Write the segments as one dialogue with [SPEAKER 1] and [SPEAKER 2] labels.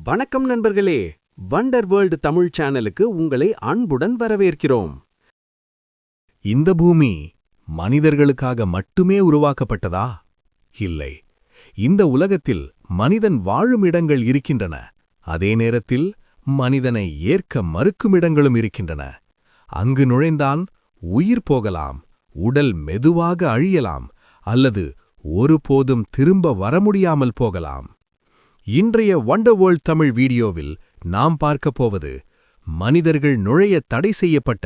[SPEAKER 1] வணக்கம் நண்பர்களே, wonder world Tamil சேனலுக்கு உங்களை அன்புடன் வரவேற்கிறோம்.
[SPEAKER 2] இந்த பூமி மனிதர்களுக்காக மட்டுமே உருவாக்கப்பட்டதா? இல்லை. இந்த உலகத்தில் மனிதன் வாழும் இடங்கள் இருக்கின்றன. அதே நேரத்தில் மனிதனை ஏற்க மறுக்கும் இடங்களும் இருக்கின்றன. அங்கு நுழைந்தான் உயிர் போகலாம், உடல் மெதுவாக அழியலாம், அல்லது ஒருபோதும் திரும்ப வர முடியாமல் போகலாம். இன்றைய வண்டர் வேர்ல்ட் தமிழ் வீடியோவில் நாம் பார்க்கப் போவது மனிதர்கள் நுழைய தடை செய்யப்பட்ட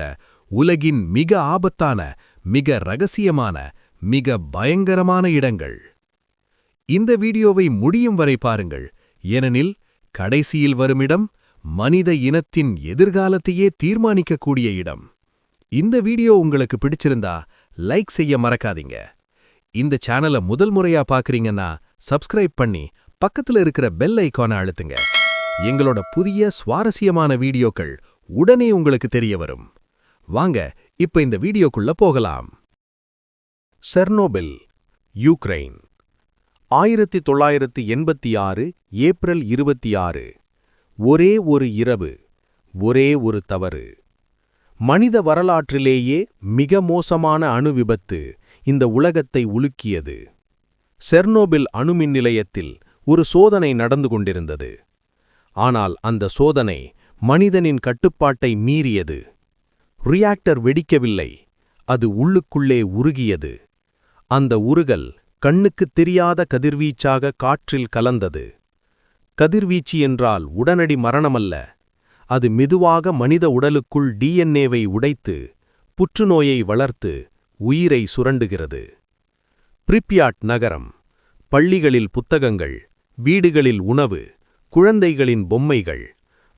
[SPEAKER 2] உலகின் மிக ஆபத்தான, மிக ரகசியமான, மிக பயங்கரமான இடங்கள். இந்த வீடியோவை முடியும் வரை பாருங்கள், ஏனெனில் கடைசியில் வரும் இடம் மனித இனத்தின் எதிர்காலத்தையே தீர்மானிக்கக்கூடிய இடம். இந்த வீடியோ உங்களுக்கு பிடிச்சிருந்தா லைக் செய்ய மறக்காதீங்க. இந்த சேனலை முதல் முறையா பார்க்கறீங்கன்னா சப்ஸ்கிரைப் பண்ணி பக்கத்துல இருக்கிற பெல் ஐகானை அழுத்துங்க. எங்களோட புதிய சுவாரஸ்யமான வீடியோக்கள் உடனே உங்களுக்கு தெரிய வரும். வாங்க இப்ப இந்த வீடியோக்குள்ள போகலாம். Chernobyl, Ukraine. 1986 ஏப்ரல் 26. ஒரே ஒரு இரவு, ஒரே ஒரு தவறு. மனித வரலாற்றிலேயே மிக மோசமான அணு விபத்து இந்த உலகத்தை உலுக்கியது. செர்னோபில் அணுமின் நிலையத்தில் ஒரு சோதனை நடந்து கொண்டிருந்தது. ஆனால் அந்த சோதனை மனிதனின் கட்டுப்பாட்டை மீறியது. ரியாக்டர் வெடிக்கவில்லை, அது உள்ளுக்குள்ளே உருகியது. அந்த உருகல் கண்ணுக்குத் தெரியாத கதிர்வீச்சாக காற்றில் கலந்தது. கதிர்வீச்சு என்றால் உடனடி மரணமல்ல. அது மெதுவாக மனித உடலுக்குள் டிஎன்ஏவை உடைத்து புற்றுநோயை வளர்த்து உயிரை சுரண்டுகிறது. பிரிப்யாட் நகரம். பள்ளிகளில் புத்தகங்கள், வீடுகளில் உணவு, குழந்தைகளின் பொம்மைகள்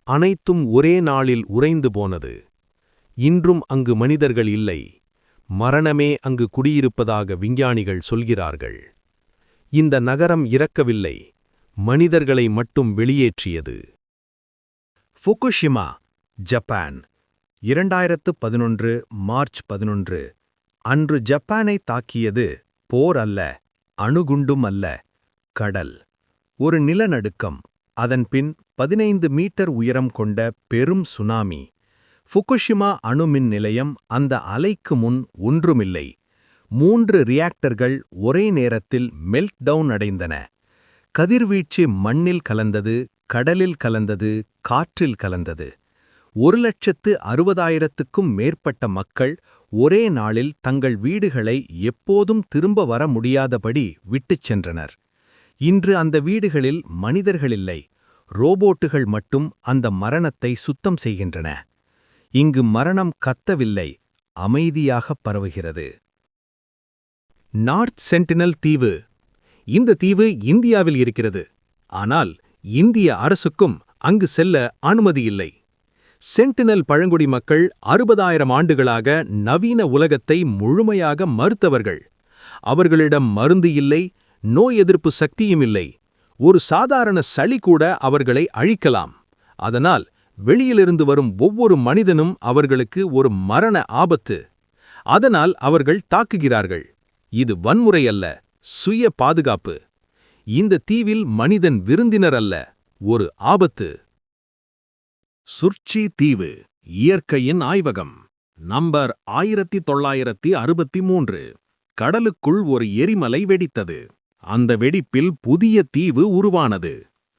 [SPEAKER 2] அனைத்தும் ஒரே நாளில் உறைந்து போனது. இன்றும் அங்கு மனிதர்கள் இல்லை. மரணமே அங்கு குடியிருப்பதாக விஞ்ஞானிகள் சொல்கிறார்கள். இந்த நகரம் இறக்கவில்லை, மனிதர்களை மட்டும் வெளியேற்றியது. Fukushima, Japan. 2011 மார்ச் 11. அன்று ஜப்பானை தாக்கியது போர் அல்ல, அணுகுண்டும் அல்ல, கடல். ஒரு நிலநடுக்கம், அதன்பின் 15 மீட்டர் உயரம் கொண்ட பெரும் சுனாமி. ஃபுகுஷிமா அணுமின் நிலையம் அந்த அலைக்கு முன் ஒன்றுமில்லை. 3 ரியாக்டர்கள் ஒரே நேரத்தில் மெல்ட்டவுன் அடைந்தன. கதிர்வீச்சு மண்ணில் கலந்தது, கடலில் கலந்தது, காற்றில் கலந்தது. 1,60,000க்கும் மேற்பட்ட மக்கள் ஒரே நாளில் தங்கள் வீடுகளை எப்போதும் திரும்ப வர முடியாதபடி விட்டுச் சென்றனர். இன்று அந்த வீடுகளில் மனிதர்களில்லை, ரோபோட்டுகள் மட்டும் அந்த மரணத்தை சுத்தம் செய்கின்றன. இங்கு மரணம் கத்தவில்லை, அமைதியாகப் பரவுகிறது. நார்த் சென்டினல் தீவு. இந்த தீவு இந்தியாவில் இருக்கிறது. ஆனால் இந்திய அரசுக்கும் அங்கு செல்ல அனுமதியில்லை. சென்டினல் பழங்குடி மக்கள் 60,000 ஆண்டுகளாக நவீன உலகத்தை முழுமையாக மறுத்தவர்கள். அவர்களிடம் மருந்து இல்லை, நோய் எதிர்ப்பு சக்தியும் இல்லை. ஒரு சாதாரண சளி கூட அவர்களை அழிக்கலாம். அதனால் வெளியிலிருந்து வரும் ஒவ்வொரு மனிதனும் அவர்களுக்கு ஒரு மரண ஆபத்து. அதனால் அவர்கள் தாக்குகிறார்கள். இது வன்முறை அல்ல, சுய பாதுகாப்பு. இந்த தீவில் மனிதன் விருந்தினர் அல்ல, ஒரு ஆபத்து. சுர்ச்சி தீவு, இயற்கையின் ஆய்வகம். நம்பர் 1963. கடலுக்குள் ஒரு எரிமலை வெடித்தது. அந்த வெடிப்பில் புதிய தீவு உருவானது,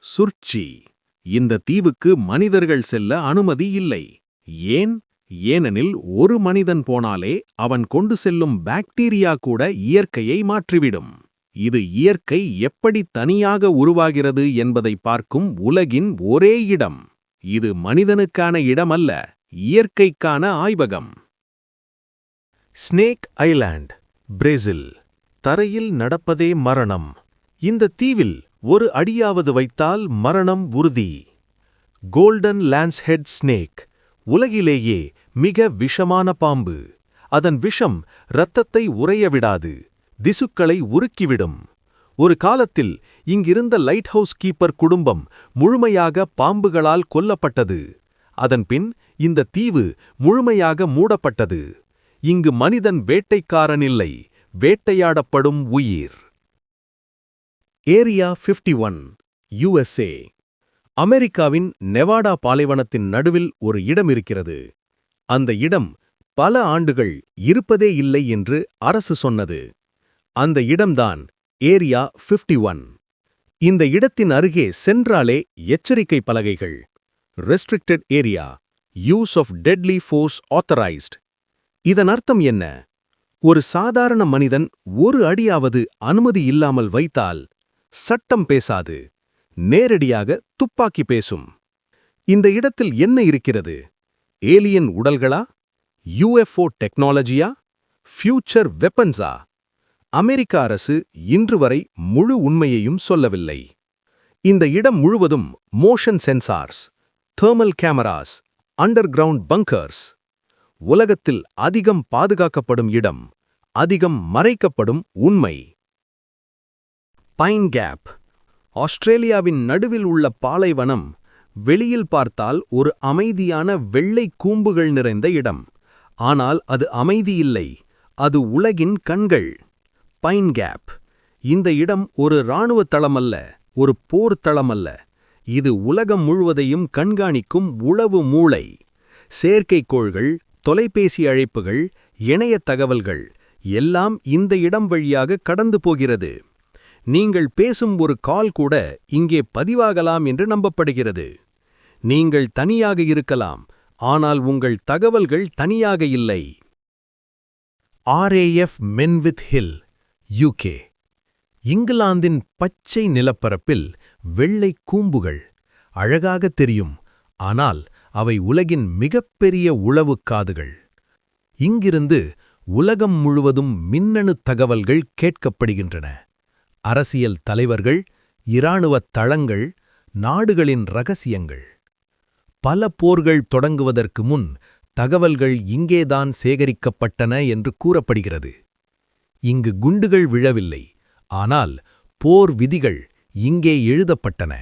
[SPEAKER 2] சுர்ச்சி. இந்த தீவுக்கு மனிதர்கள் செல்ல அனுமதி இல்லை. ஏன்? ஏனெனில் ஒரு மனிதன் போனாலே அவன் கொண்டு செல்லும் பாக்டீரியா கூட இயற்கையை மாற்றிவிடும். இது இயற்கை எப்படி தனியாக உருவாகிறது என்பதை பார்க்கும் உலகின் ஒரே இடம். இது மனிதனுக்கான இடமல்ல, இயற்கைக்கான ஆய்வகம். Snake island, Brazil. தரையில் நடப்பதே மரணம். இந்த தீவில் ஒரு அடியாவது வைத்தால் மரணம் உறுதி. கோல்டன் லான்ஸ்ஹெட் ஸ்னேக், உலகிலேயே மிக விஷமான பாம்பு. அதன் விஷம் இரத்தத்தை உறைய விடாது, திசுக்களை உருக்கிவிடும். ஒரு காலத்தில் இங்கிருந்த லைட் ஹவுஸ் கீப்பர் குடும்பம் முழுமையாக பாம்புகளால் கொல்லப்பட்டது. அதன்பின் இந்த தீவு முழுமையாக மூடப்பட்டது. இங்கு மனிதன் வேட்டைக்காரன் இல்லை, வேட்டையாடப்படும் உயிர். Area 51, USA. அமெரிக்காவின் நெவாடா பாலைவனத்தின் நடுவில் ஒரு இடம் இருக்கிறது. அந்த இடம் பல ஆண்டுகள் இருப்பதே இல்லை என்று அரசு சொன்னது. அந்த இடம்தான் ஏரியா 51. இந்த இடத்தின் அருகே சென்றாலே எச்சரிக்கை பலகைகள். Restricted area, use of deadly force authorised. இதன் அர்த்தம் என்ன? ஒரு சாதாரண மனிதன் ஒரு அடியாவது அனுமதி இல்லாமல் வைத்தால் சட்டம் பேசாது, நேரடியாக துப்பாக்கி பேசும். இந்த இடத்தில் என்ன இருக்கிறது? ஏலியன் உடல்களா? யுஎஃப்ஓ டெக்னாலஜியா? ஃபியூச்சர் வெப்பன்ஸா? அமெரிக்க அரசு இன்று வரை முழு உண்மையையும் சொல்லவில்லை. இந்த இடம் முழுவதும் motion sensors, thermal cameras, under ground bunkers. உலகத்தில் அதிகம் பாதுகாக்கப்படும் இடம், அதிகம் மறைக்கப்படும் உண்மை. பைன் கேப், ஆஸ்திரேலியாவின் நடுவில் உள்ள பாலைவனம். வெளியில் பார்த்தால் ஒரு அமைதியான வெள்ளை கூம்புகள் நிறைந்த இடம். ஆனால் அது அமைதியில்லை, அது உலகின் கண்கள். Pine Gap. இந்த இடம் ஒரு இராணுவ தளமல்ல, ஒரு போர் தளமல்ல. இது உலகம் முழுவதையும் கண்காணிக்கும் உளவு மூளை. செயற்கைக்கோள்கள், தொலைபேசி அழைப்புகள், இணைய தகவல்கள் எல்லாம் இந்த இடம் வழியாக கடந்து போகிறது. நீங்கள் பேசும் ஒரு கால் கூட இங்கே பதிவாகலாம் என்று நம்பப்படுகிறது. நீங்கள் தனியாக இருக்கலாம், ஆனால் உங்கள் தகவல்கள் தனியாக இல்லை. RAF Menwith Hill, UK. இங்கிலாந்தின் பச்சை நிலப்பரப்பில் வெள்ளை கூம்புகள் அழகாக தெரியும், ஆனால் அவை உலகின் மிகப்பெரிய உளவுக் காதுகள். இங்கிருந்து உலகம் முழுவதும் மின்னணு தகவல்கள் கேட்கப்படுகின்றன. அரசியல் தலைவர்கள், இராணுவத் தளங்கள், நாடுகளின் ரகசியங்கள். பல போர்கள் தொடங்குவதற்கு முன் தகவல்கள் இங்கேதான் சேகரிக்கப்பட்டன என்று கூறப்படுகிறது. இங்கு குண்டுகள் விழவில்லை, ஆனால் போர் விதிகள் இங்கே எழுதப்பட்டன.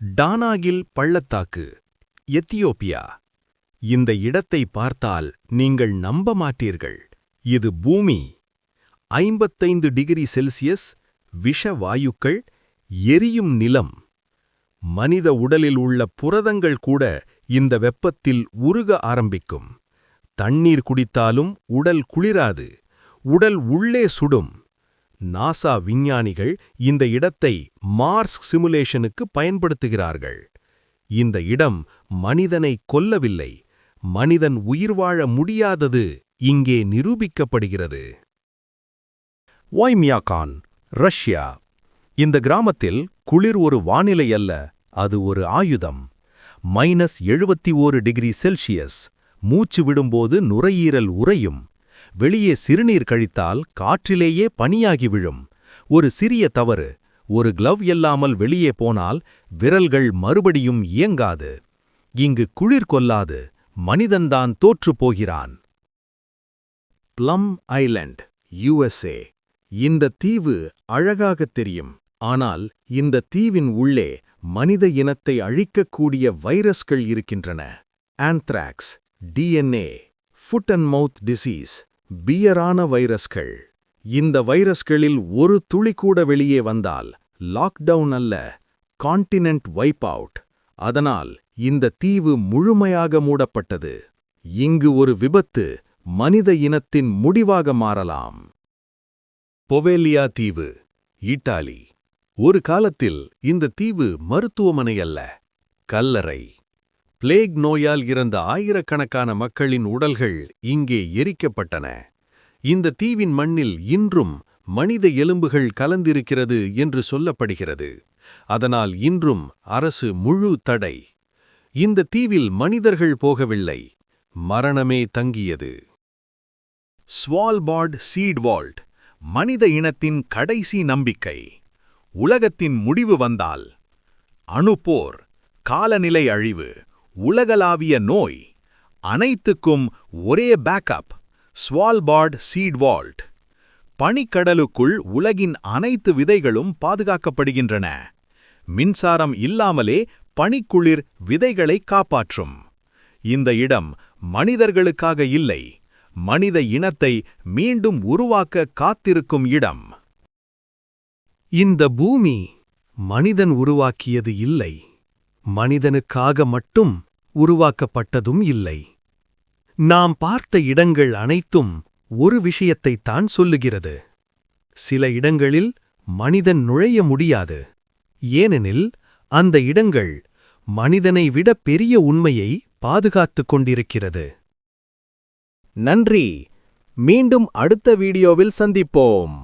[SPEAKER 2] டானாகில் பள்ளத்தாக்கு, எத்தியோப்பியா. இந்த இடத்தை பார்த்தால் நீங்கள் நம்ப மாட்டீர்கள். இது பூமி. 55 டிகிரி செல்சியஸ், விஷ வாயுக்கள், எரியும் நிலம். மனித உடலில் உள்ள புரதங்கள் கூட இந்த வெப்பத்தில் உருக ஆரம்பிக்கும். தண்ணீர் குடித்தாலும் உடல் குளிராது, உடல் உள்ளே சுடும். நாசா விஞ்ஞானிகள் இந்த இடத்தை மார்ஸ் சிமுலேஷனுக்கு பயன்படுத்துகிறார்கள். இந்த இடம் மனிதனை கொல்லவில்லை, மனிதன் உயிர் வாழ முடியாதது இங்கே நிரூபிக்கப்படுகிறது. ஒய்மியாகான், ரஷ்யா. இந்த கிராமத்தில் குளிர் ஒரு வானிலை அல்ல, அது ஒரு ஆயுதம். -71 டிகிரி செல்சியஸ். மூச்சு விடும்போது நுரையீரல் உறையும். வெளியே சிறுநீர் கழித்தால் காற்றிலேயே பனியாகி விழும். ஒரு சிறிய தவறு, ஒரு கிளவ் இல்லாமல் வெளியே போனால் விரல்கள் மறுபடியும் இயங்காது. இங்கு குளிர் கொல்லாது, மனிதன்தான் தோற்றுப் போகிறான். Plum Island, USA. இந்த தீவு அழகாகத் தெரியும், ஆனால் இந்த தீவின் உள்ளே மனித இனத்தை அழிக்கக்கூடிய வைரஸ்கள் இருக்கின்றன. Anthrax, DNA, foot and mouth disease, பியரான வைரஸ்கள். இந்த வைரஸ்களில் ஒரு துளி கூட வெளியே வந்தால் லாக்டவுன் அல்ல, கான்டினென்ட் வைப் அவுட். அதனால் இந்த தீவு முழுமையாக மூடப்பட்டது. இங்கு ஒரு விபத்து மனித இனத்தின் முடிவாக மாறலாம். பொவேலியா தீவு, இத்தாலி. ஒரு காலத்தில் இந்த தீவு மருத்துவமனை அல்ல, கல்லறை. பிளேக் நோயால் இறந்த ஆயிரக்கணக்கான மக்களின் உடல்கள் இங்கே எரிக்கப்பட்டன. இந்த தீவின் மண்ணில் இன்றும் மனித எலும்புகள் கலந்திருக்கிறது என்று சொல்லப்படுகிறது. அதனால் இன்றும் அரசு முழு தடை. இந்த தீவில் மனிதர்கள் போகவில்லை, மரணமே தங்கியது. ஸ்வால்பார்ட் சீட் வால்ட், மனித இனத்தின் கடைசி நம்பிக்கை. உலகத்தின் முடிவு வந்தால் அணுப்போர், காலநிலை அழிவு, உலகளாவிய நோய், அனைத்துக்கும் ஒரே பேக்கப், ஸ்வால்பார்ட் சீட் வால்ட். பனிக்கடலுக்குள் உலகின் அனைத்து விதைகளும் பாதுகாக்கப்படுகின்றன. மின்சாரம் இல்லாமலே பனிக்குளிர் விதைகளை காப்பாற்றும். இந்த இடம் மனிதர்களுக்காக இல்லை, மனித இனத்தை மீண்டும் உருவாக்க காத்திருக்கும் இடம். இந்த பூமி மனிதன் உருவாக்கியது இல்லை, மனிதனுக்காக மட்டும் உருவாக்கப்பட்டதும் இல்லை. நாம் பார்த்த இடங்கள் அனைத்தும் ஒரு விஷயத்தைத்தான் சொல்லுகிறது. சில இடங்களில் மனிதன் நுழைய முடியாது, ஏனெனில் அந்த இடங்கள் மனிதனை விட பெரிய உண்மையை பாதுகாத்துக் கொண்டிருக்கிறது.
[SPEAKER 1] நன்றி. மீண்டும் அடுத்த வீடியோவில் சந்திப்போம்.